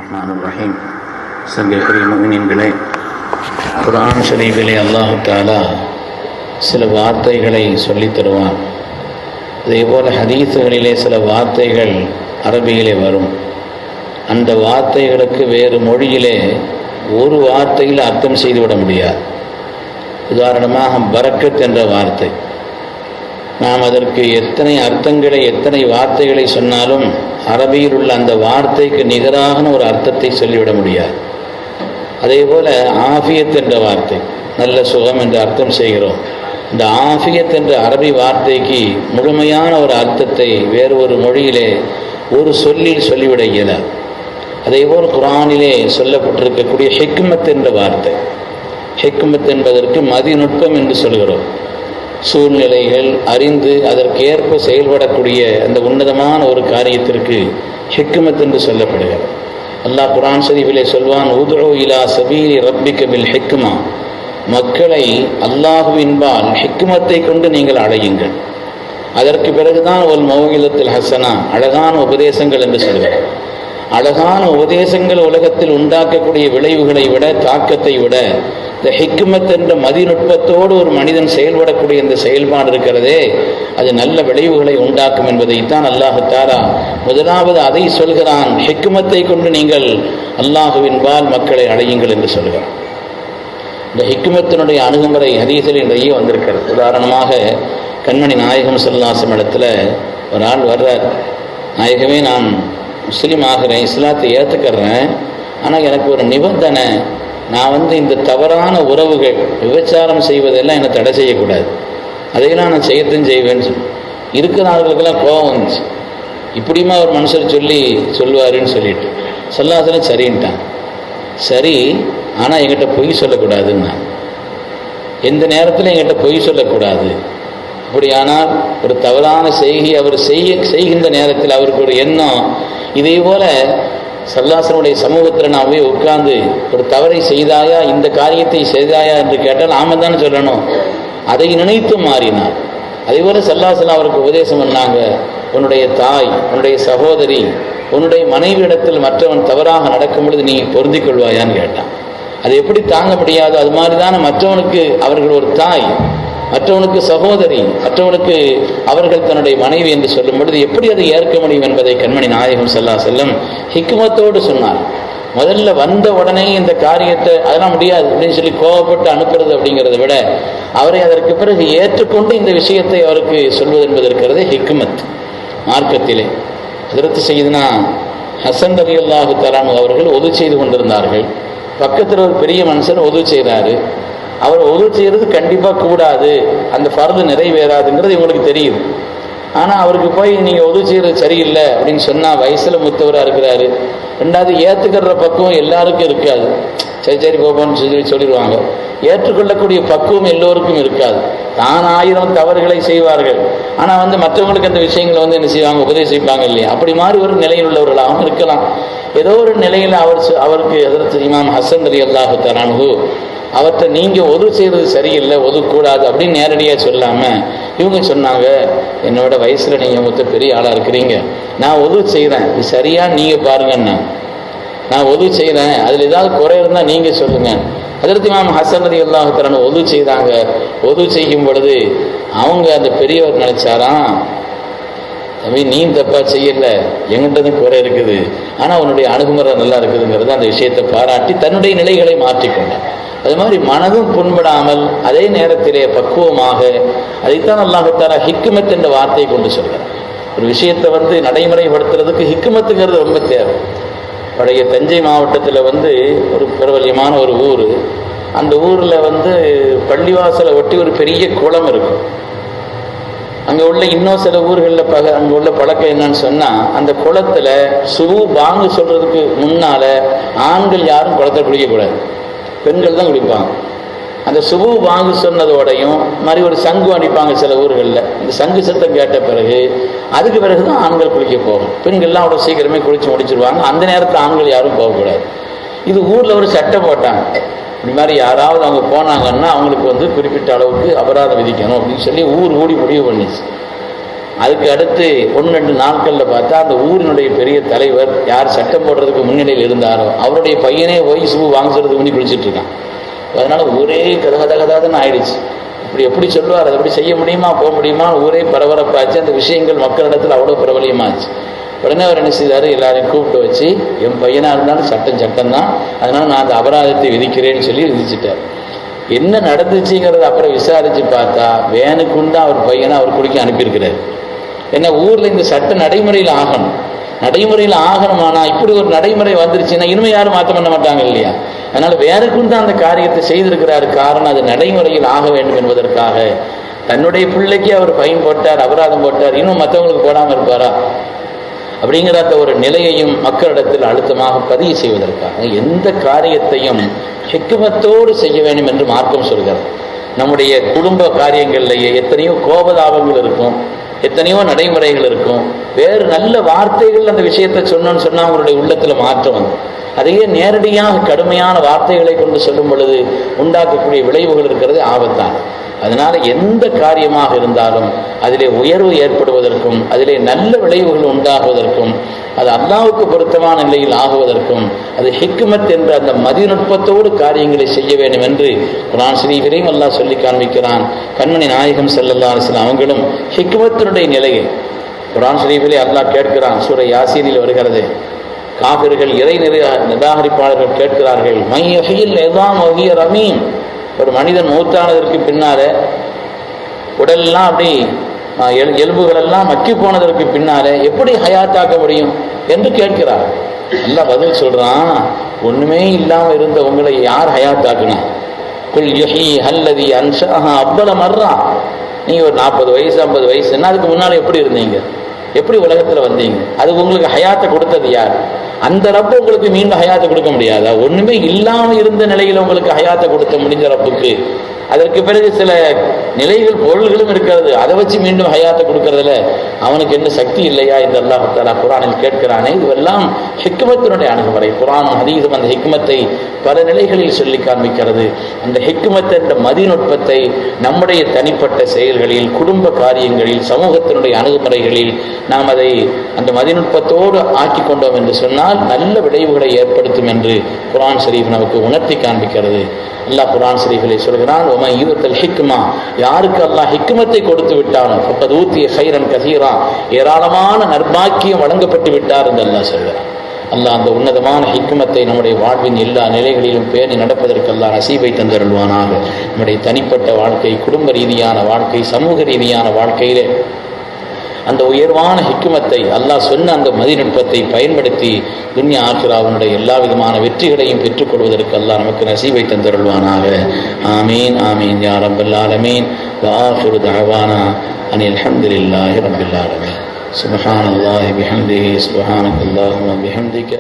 பிஸ்மில்லாஹிர்ரஹ்மானிர்ரஹீம். சங்கைக்குரிய முஃமினீன்களே, குர்ஆன் ஷரீஃபிலே அல்லாஹ் தஆலா சில வார்த்தைகளை சொல்லித் தருவான். அதேபோல் ஹதீஸுகளிலே சில வார்த்தைகள் அரபியிலே வரும். அந்த வார்த்தைகளுக்கு வேறு மொழியிலே ஒரு வார்த்தையில் அர்த்தம் செய்துவிட முடியாது. உதாரணமாக பரக்கத் என்ற வார்த்தை, நாம் அதற்கு எத்தனை அர்த்தங்களை எத்தனை வார்த்தைகளை சொன்னாலும் அரபியில் உள்ள அந்த வார்த்தைக்கு நிகரான ஒரு அர்த்தத்தை சொல்லிவிட முடியாது. அதேபோல் ஆஃபியத் என்ற வார்த்தை, நல்ல சுகம் என்று அர்த்தம் செய்கிறோம். இந்த ஆஃபியத் என்ற அரபி வார்த்தைக்கு முழுமையான ஒரு அர்த்தத்தை வேறு ஒரு மொழியிலே ஒரு சொல்லில் சொல்லிவிட இயலாது. அதேபோல் குர்ஆனிலே சொல்லப்பட்டிருக்கக்கூடிய ஹிக்மத் என்ற வார்த்தை, ஹிக்மத் என்பதற்கு மதிநுட்பம் என்று சொல்கிறோம். சூழ்நிலைகள் அறிந்து அதற்கேற்ப செயல்படக்கூடிய அந்த உன்னதமான ஒரு காரியத்திற்கு ஹிக்மத் என்று சொல்லப்படுகிறது. அல்லாஹ் குர்ஆன் ஷரீஃபிலே சொல்வான், உதுஉ இலா சபீலி ரப்பிக பில் ஹிக்மா, மக்களை அல்லாஹுவின்பால் ஹிக்மத்தை கொண்டு நீங்கள் அழையுங்கள். அதற்கு பிறகுதான் ஒரு மௌஇலத்துல் ஹஸனா, அழகான உபதேசங்கள் என்று சொல்கிறார். அழகான உபதேசங்கள் உலகத்தில் உண்டாக்கக்கூடிய விளைவுகளை விட, தாக்கத்தை விட, இந்த ஹிக்மத் என்ற மதிநுட்பத்தோடு ஒரு மனிதன் செயல்படக்கூடிய இந்த செயல்பாடு இருக்கிறதே, அது நல்ல விளைவுகளை உண்டாக்கும் என்பதைத்தான் அல்லாஹ் தஆலா முதலாவது அதை சொல்கிறான். ஹிக்மத்தை கொண்டு நீங்கள் அல்லாஹுவின்பால் மக்களை அழையுங்கள் என்று சொல்கிறான். இந்த ஹிக்மத்தினுடைய அணுகுமுறை ஹதீஸில் நிறைய வந்திருக்கிறது. உதாரணமாக கண்மணி நாயகம் ஸல்லல்லாஹு அலைஹி வஸல்லம் இடத்துல ஒரு ஆள் வர்றார். நாயகமே, நான் முஸ்லீம் ஆகிறேன், இஸ்லாத்தை ஏற்றுக்கிறேன், ஆனால் எனக்கு ஒரு நிபந்தனை, நான் இந்த தவறான உறவுகள், விபச்சாரம் செய்வதெல்லாம் என்னை தடை செய்யக்கூடாது, அதையெல்லாம் நான் செய்யத்தான் செய்வேன்னு சொல்லி இருக்கிறவர்களுக்கெல்லாம் கோபம் வந்துச்சு. இப்படியுமா ஒரு மனுஷர் சொல்லுவாருன்னு சொல்லிட்டு ஸல்லல்லாஹு அலைஹி வஸல்லம் சரின்ட்டான். சரி, ஆனால் எங்கிட்ட பொய் சொல்லக்கூடாதுன்னா, எந்த நேரத்தில் எங்கிட்ட பொய் சொல்லக்கூடாது. அப்படியானால் ஒரு தவறான செய்கை அவர் செய்கின்ற நேரத்தில் அவருக்கு ஒரு எண்ணம், இதே போல ஸல்லல்லாஹு சமூகத்தில் நான் போய் உட்கார்ந்து ஒரு தவறை செய்தாயா, இந்த காரியத்தை செய்தாயா என்று கேட்டால் ஆமாம் தானே சொல்லணும். அதை நினைத்து மாறினார். அதேபோல் ஸல்லல்லாஹு அலைஹி அவருக்கு உபதேசம் பண்ணாங்க, உன்னுடைய தாய், உன்னுடைய சகோதரி, உன்னுடைய மனைவி இடத்தில் மற்றவன் தவறாக நடக்கும் பொழுது நீ பொருந்திக் கொள்வாயான்னு கேட்டான். அது எப்படி தாங்க முடியாது? அது மாதிரி தானே மற்றவனுக்கு அவர்கள் ஒரு தாய், மற்றவனுக்கு சகோதரி, மற்றவனுக்கு அவர்கள் தன்னுடைய மனைவி என்று சொல்லும் பொழுது எப்படி அதை ஏற்க முடியும் என்பதை கண்மணி நாயகம் ஸல்லல்லாஹு அலைஹி வஸல்லம் ஹிக்மத்தோடு சொன்னார். முதல்ல வந்த உடனே இந்த காரியத்தை அதெல்லாம் முடியாது அப்படின்னு சொல்லி கோபப்பட்டு அனுப்புறது அப்படிங்கிறத விட, அவரை அதற்கு பிறகு ஏற்றுக்கொண்டு இந்த விஷயத்தை அவருக்கு சொல்வது என்பது இருக்கிறது ஹிக்மத் மார்க்கத்திலே. ஹஜ்ரத் சய்யிதுனா ஹஸன் ரலியல்லாஹு தஆலா அவர்கள் ஒது செய்து கொண்டிருந்தார்கள். பக்கத்தில் ஒரு பெரிய மனுஷன் ஒது செய்கிறாரு. அவர் ஒது செய்கிறது கண்டிப்பாக கூடாது, அந்த ஃபர்து நிறைவேறாதுங்கிறது இவங்களுக்கு தெரியுது. ஆனால் அவருக்கு போய் நீங்கள் ஒது செய்கிறது சரியில்லை அப்படின்னு சொன்னால் வயசில் மூத்தவராக இருக்கிறாரு. ரெண்டாவது ஏற்றுக்கிற பக்குவம் எல்லாருக்கும் இருக்காது. சரி போப்பான்னு சொல்லிடுவாங்க. ஏற்றுக்கொள்ளக்கூடிய பக்குவம் எல்லோருக்கும் இருக்காது. தான் 1000 தவறுகளை செய்வார்கள், ஆனால் மற்றவங்களுக்கு அந்த விஷயங்களை என்ன செய்வாங்க, உபதேசிப்பாங்க இல்லையா? அப்படி மாதிரி ஒரு நிலையில் உள்ளவர்களாகவும் இருக்கலாம். ஏதோ ஒரு நிலையில் அவருக்கு ஹஜ்ரத் இமாம் ஹஸன் ரலியல்லாஹு தஆலா அன்ஹு அவர்கிட்ட நீங்கள் ஒது செய்கிறது சரியில்லை, ஒதுக்கூடாது அப்படின்னு நேரடியாக சொல்லாமல் இவங்க சொன்னாங்க, என்னோட வயசில் நீங்கள் மொத்தம் பெரிய ஆளாக இருக்கிறீங்க, நான் ஒது செய்கிறேன், இது சரியா நீங்கள் பாருங்கன்னா, நான் ஒது செய்கிறேன், அதில் ஏதாவது குறை இருந்தால் நீங்கள் சொல்லுங்கள். ஹஜ்ரத் இமாம் ஹஸன் ரலியல்லாஹு தஆலா ஒது செய்தாங்க. ஒது செய்யும் பொழுது அவங்க அந்த பெரியவர் நினைச்சாராம், தம்பி நீ தப்பா செய்யலை, எங்கிட்டதும் குறை இருக்குது, ஆனால் உன்னுடைய அணுகுமுறை நல்லா இருக்குதுங்கிறது அந்த விஷயத்தை பாராட்டி தன்னுடைய நிலைகளை மாற்றிக்கொண்டார். அது மாதிரி மனதும் புண்படாமல் அதே நேரத்திலே பக்குவமாக, அதைத்தான் அல்லாஹ் தஆலா ஹிக்மத் என்ற வார்த்தையை கொண்டு சொல்கிறார். ஒரு விஷயத்தை நடைமுறைப்படுத்துறதுக்கு ஹிக்மத்துங்கிறது ரொம்ப தேவை. பழைய தஞ்சை மாவட்டத்தில் ஒரு பிரபல்யமான ஒரு ஊர். அந்த ஊரில் பள்ளிவாசலை ஒட்டி ஒரு பெரிய குளம் இருக்கும். அங்கே உள்ள இன்னும் சில ஊர்களில் அங்கே உள்ள பழக்கம் என்னன்னு சொன்னால், அந்த குளத்தில் சுபு பாங்கு சொல்கிறதுக்கு முன்னால் ஆண்கள் யாரும் குளத்தை குளிக்கக்கூடாது, பெண்கள் தான் குளிப்பாங்க. அந்த சுபு வாங்கு சொன்னதோடையும் மாதிரி ஒரு சங்கு அடிப்பாங்க சில ஊர்களில். இந்த சங்கு சத்தம் கேட்ட பிறகு அதுக்கு பிறகு தான் ஆண்கள் குளிக்க போகும். பெண்கள்லாம் அவ்வளோ சீக்கிரமே குளித்து முடிச்சிருவாங்க. அந்த நேரத்தில் ஆண்கள் யாரும் போகக்கூடாது. இது ஊரில் ஒரு சட்டம் போட்டாங்க, இப்படி மாதிரி யாராவது அவங்க போனாங்கன்னா அவங்களுக்கு குறிப்பிட்ட அளவுக்கு அபராதம் விதிக்கணும் அப்படின்னு சொல்லி ஊர் கூடி முடிவு பண்ணிச்சு. அதுக்கு அடுத்து 1-2 நாட்களில் பார்த்தா அந்த ஊரினுடைய பெரிய தலைவர் யார் சட்டம் போடுறதுக்கு முன்னிலையில் இருந்தாரோ அவருடைய பையனே போய் சுபு வாங்கிக்கிறதுக்கு முன்னாடி குளிச்சுட்டு இருக்கான். அதனால ஊரே கதகதகதான்னு ஆயிடுச்சு. இப்படி எப்படி சொல்லுவார், அதை எப்படி செய்ய முடியுமா, போக முடியுமா, ஊரே பரபரப்பாச்சு. அந்த விஷயங்கள் மக்களிடத்தில் அவ்வளோ பிரபலியமாச்சு. உடனே அவர் என்ன செய்தார், எல்லாரையும் கூப்பிட்டு வச்சு என் பையனாக இருந்தாலும் சட்டம் தான், அதனால நான் அந்த அபராதத்தை விதிக்கிறேன்னு சொல்லி விதிச்சிட்டார். என்ன நடந்துச்சுங்கிறத அப்புறம் விசாரிச்சு பார்த்தா வேனுக்குண்டா அவர் பையனை அவர் குடிக்க அனுப்பியிருக்கிறார். ஏன்னா ஊர்ல இந்த சட்ட நடைமுறையில் ஆகணும். ஆனா இப்படி ஒரு நடைமுறை வந்துருச்சுன்னா இனிமே யாரும் மாற்றம் பண்ண மாட்டாங்க இல்லையா? அதனால வேனுக்குண்டா அந்த காரியத்தை செய்திருக்கிறாரு. காரணம் அது நடைமுறையில் ஆக வேண்டும் என்பதற்காக. தன்னுடைய பிள்ளைக்கு அவர் ஃபைன் போட்டார், அபராதம் போட்டார், இன்னும் மற்றவங்களுக்கு போடாமல் இருப்பாரா அப்படிங்கிற அந்த ஒரு நிலையையும் மக்களிடத்தில் அழுத்தமாக பதிவு செய்வதற்காக எந்த காரியத்தையும் ஹிக்மத்தோடு செய்ய வேண்டும் என்று மார்க்கம் சொல்கிறது. நம்முடைய குடும்ப காரியங்கள்லேயே எத்தனையோ கோபதாபங்கள் இருக்கும், எத்தனையோ நடைமுறைகள் இருக்கும். வேறு நல்ல வார்த்தைகள் அந்த விஷயத்தை சொன்னோன்னு சொன்னால் அவங்களுடைய உள்ளத்தில் மாற்றம் வந்து அதையே நேரடியாக கடுமையான வார்த்தைகளை கொண்டு சொல்லும் பொழுது உண்டாக்கக்கூடிய விளைவுகள் இருக்கிறது ஆபத்தான். அதனால எந்த காரியமாக இருந்தாலும் அதிலே உயர்வு ஏற்படுவதற்கும் அதிலே நல்ல விளைவுகள் உண்டாகுவதற்கும் அது அல்லாஹ்வுக்கு பொருத்தமான நிலையில் ஆகுவதற்கும் அது ஹிக்மத் என்ற அந்த மதிநுட்பத்தோடு காரியங்களை செய்ய வேண்டும் என்று குர்ஆன் ஷரீஃபிலேயும் அல்லாஹ் சொல்லி காண்பிக்கிறான். கண்மணி நாயகம் ஸல்லல்லாஹு அலைஹி வஸல்லம் அவங்களும் ஹிக்மத்தினுடைய நிலையை குர்ஆன் ஷரீஃபிலே அல்லாஹ் கேட்கிறான். சூரா யாசீனில் வருகிறது. காபிர்கள் இறை நிராகரிப்பாளர்கள் கேட்கிறார்கள், மை யஹ்யில் இஸாம வஹிய ரமீம், ஒரு மனிதன் மூத்தானதற்கு பின்னால உடலெல்லாம் அப்படி எலும்புகளெல்லாம் மக்கி போனதற்கு பின்னால எப்படி ஹயாத்தாக்க முடியும் என்று கேட்கிறார். அல்லாஹ் பதில் சொல்றான், ஒண்ணுமே இல்லாம இருந்த உங்களை யார் ஹயாத்தாக்குனா? குல் யுஹ்யி அல்லதி அன்ஷஅஹா அவ்வல மர்ரா. நீங்க ஒரு 40 வயசு 50 வயசுன்னா அதுக்கு முன்னால எப்படி இருந்தீங்க, எப்படி உலகத்துல வந்தீங்க, அது உங்களுக்கு ஹயாத்தை கொடுத்தது யார்? அந்த ரப்பு உங்களுக்கு மீண்டும் ஹயாத்தை கொடுக்க முடியாதா? ஒண்ணுமே இல்லாம இருந்த நிலையில உங்களுக்கு ஹயாத்தை கொடுத்த முடிஞ்ச ரப்புக்கு அதற்கு பிறகு சில நிலைகள் பொருள்களும் இருக்கிறது, அதை வச்சு மீண்டும் ஹயாத்தை கொடுக்கறதுல அவனுக்கு என்ன சக்தி இல்லையா என்று அல்லாஹ் தஆலா குர்ஆனில் கேட்கிறானே. இதுவெல்லாம் ஹிக்மத்தினுடைய அணுகுமுறை. குர்ஆன் ஹதீஸும் அந்த ஹிக்மத்தை பல நிலைகளில் சொல்லி காண்பிக்கிறது. அந்த ஹிக்மத் என்ற மதிநுட்பத்தை நம்முடைய தனிப்பட்ட செயல்களில், குடும்ப காரியங்களில், சமூகத்தினுடைய அணுகுமுறைகளில் நாம் அதை அந்த மதிநுட்பத்தோடு ஆக்கி கொண்டோம் என்று சொன்னால் நல்ல விளைவுகளை ஏற்படுத்தும் என்று குர்ஆன் ஷரீஃப் நமக்கு உணர்த்தி காண்பிக்கிறது. அல்லாஹ் குர்ஆன் ஷரீஃபிலே சொல்கிறான், வமன் யூத்தல் ஹிக்மா, யாருக்கு அல்லாஹ் ஹிக்மத்தை கொடுத்து விட்டானோ ஃபக்கத் ஊத்திய கைரன் கஸீரா, ஏராளமான நற்பாக்கியம் வழங்கப்பட்டு விட்டார் என்று அல்லாஹ் சொல்கிறான். அல்லாஹ் அந்த உன்னதமான ஹிக்மத்தை நம்முடைய வாழ்வின் எல்லா நிலைகளிலும் பேணி நடப்பதற்கு அல்லாஹ் நசீபை தந்தருள்வானாக. நம்முடைய தனிப்பட்ட வாழ்க்கை, குடும்ப ரீதியான வாழ்க்கை, சமூக ரீதியான வாழ்க்கையிலே அந்த உயர்வான ஹிக்மத்தை அல்லாஹ் சொன்ன அந்த மதிநுட்பத்தை பயன்படுத்தி துன்யா ஆখিরাவுடைய எல்லா விதமான வெற்றிகளையும் பெற்றுக்கொள்வதற்கு அல்லாஹ் நமக்கு நசீபை தந்தருள்வானாக. ஆமீன் ஆமீன் யா ரப்பல் ஆலமீன். வ ஆகிரு தஅவானா அனில் ஹம்துலில்லாஹி ரப்பில் ஆலமீன். சுப்ஹானல்லாஹி பிஹம்திஹி சுப்ஹானக்கல்லாஹும்ம பிஹம்திக.